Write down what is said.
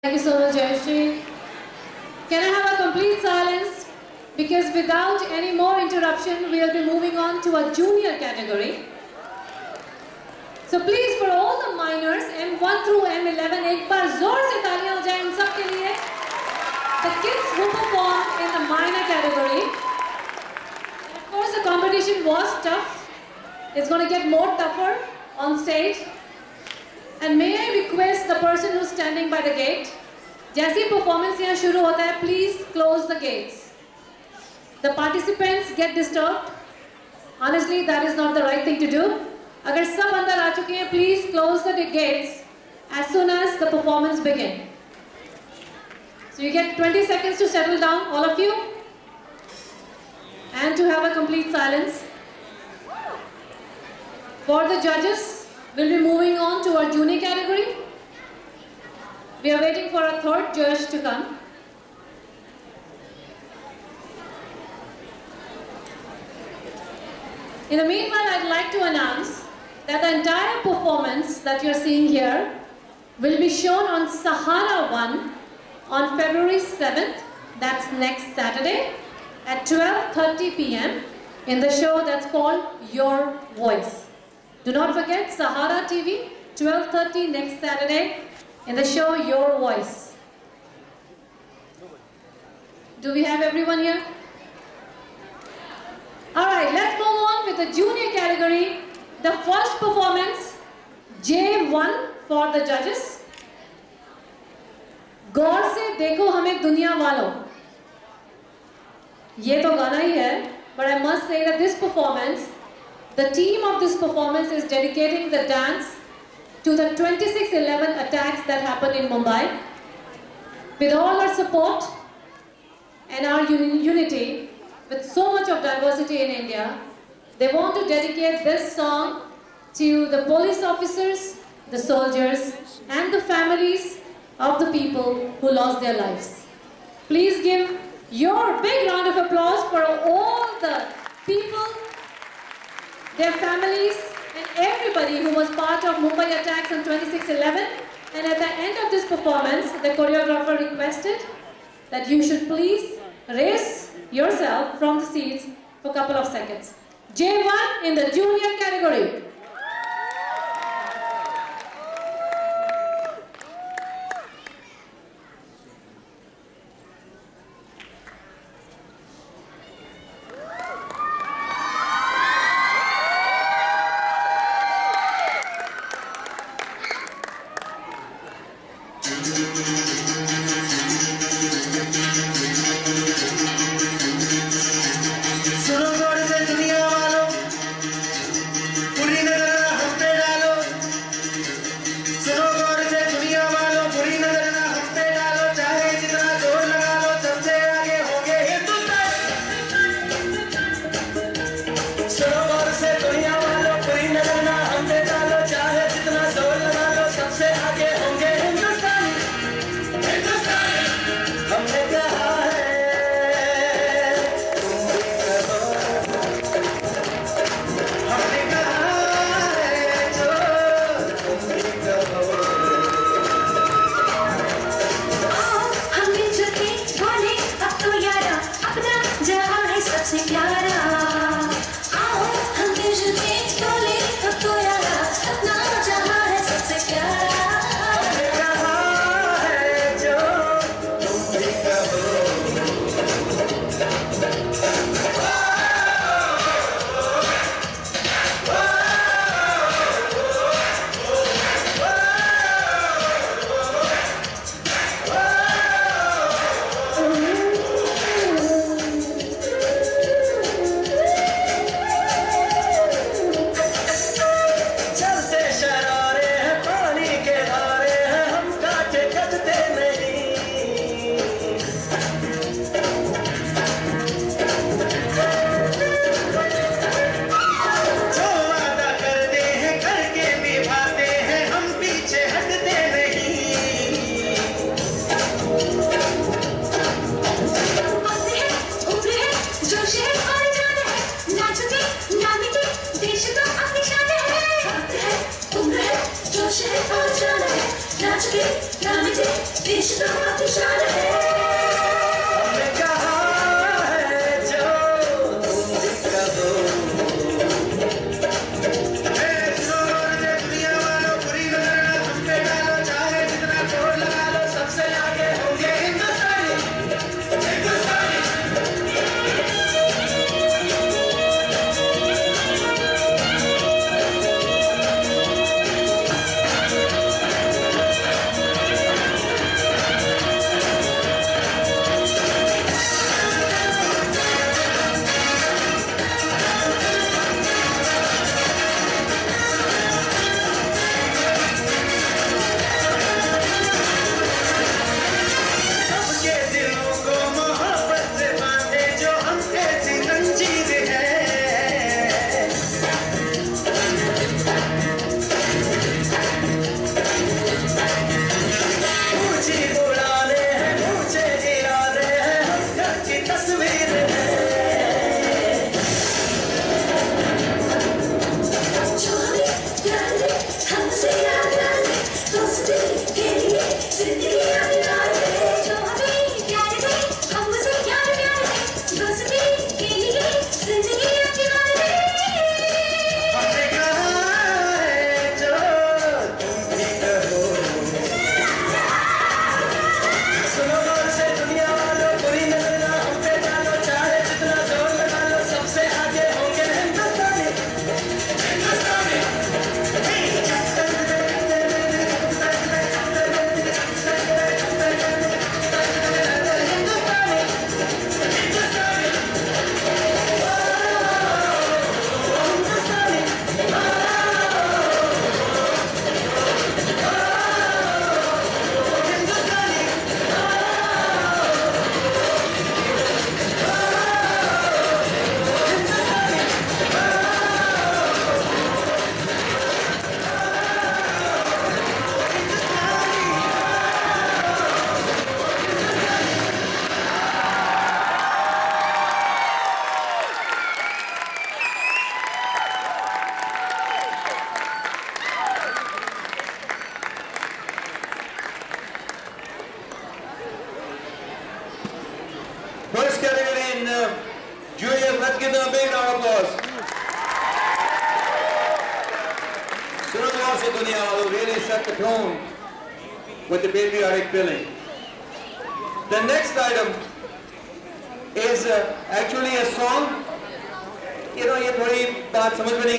Thank you so much, Jayashree. Can I have a complete silence? Because without any more interruption, we will be moving on to a junior category. So please, for all the minors, M1 through M11, एक बार जोर से तालियां हो जाए इन सब के लिए. The kids who perform in the minor category. And of course, the competition was tough. It's going to get more tougher on stage. And may I request the person who's standing by the gate, जैसी performance यहाँ शुरू होता है, please close the gates. The participants get disturbed. Honestly, that is not the right thing to do. अगर सब अंदर आ चुके हैं, please close the gates as soon as the performance begin. So you get 20 seconds to settle down, all of you, and to have a complete silence. For the judges, we'll be moving on to our junior category. We are waiting for a third judge to come. In the meanwhile, I'd like to announce that the entire performance that you're seeing here will be shown on Sahara 1 on February 7th, that's next Saturday, at 12:30 p.m. in the show that's called Your Voice. Do not forget Sahara TV, 12:30 next Saturday in the show Your Voice. Do we have everyone here? Alright, let's move on with the junior category. The first performance, J1 for the judges. गौर से देखो हमें दुनिया वालों. ये तो गाना ही है, but I must say that this performance, the team of this performance is dedicating the dance to the 26/11 attacks that happened in Mumbai. With all our support and our unity, with so much of diversity in India, they want to dedicate this song to the police officers, the soldiers, and the families of the people who lost their lives. Please give your big round of applause for all the people, their families, and everybody who was part of Mumbai attacks on 26/11. And at the end of this performance, the choreographer requested that you should please raise yourself from the seats for a couple of seconds. J1 in the junior category. चाहे जितना जोर लगा लो सबसे आगे होंगे हिंदुस्तानी हिंदुस्तानी हमने कहा है जो जिसका हो दुनिया वालों बुरी नजर ना तुम पे डालो चाहे जितना जोर लगा लो सबसे आगे होंगे हिंदुस्तानी हिंदुस्तानी सबके दिलों को मोहब्बत से बांधे जो हम ऐसी जंजीर है ऊंची उड़ाने हैं ऊंचे इरादे हैं हम घर की तस्वीर है जो हमें प्यार दे हमसे याद आए दोस्ती के लिए जिंदगी अपना दे जो हमें प्यार दे हमसे याद आए दोस्ती के लिए जिंदगी अपना दे हमने कहा है जो तुम भी कहो सुनो गौर से दुनिया वालों बुरी नजर ना हम पे डालो चाहे जितना जोर लगा लो सबसे आगे होंगे हिंदुस्तानी हिंदुस्तानी First category in juniors, let's give them a big round of applause. Sunam Wase Duniya Walo really set the tone with the patriotic feeling. The next item is actually a song. You know, ये थोड़ी बात समझ में नहीं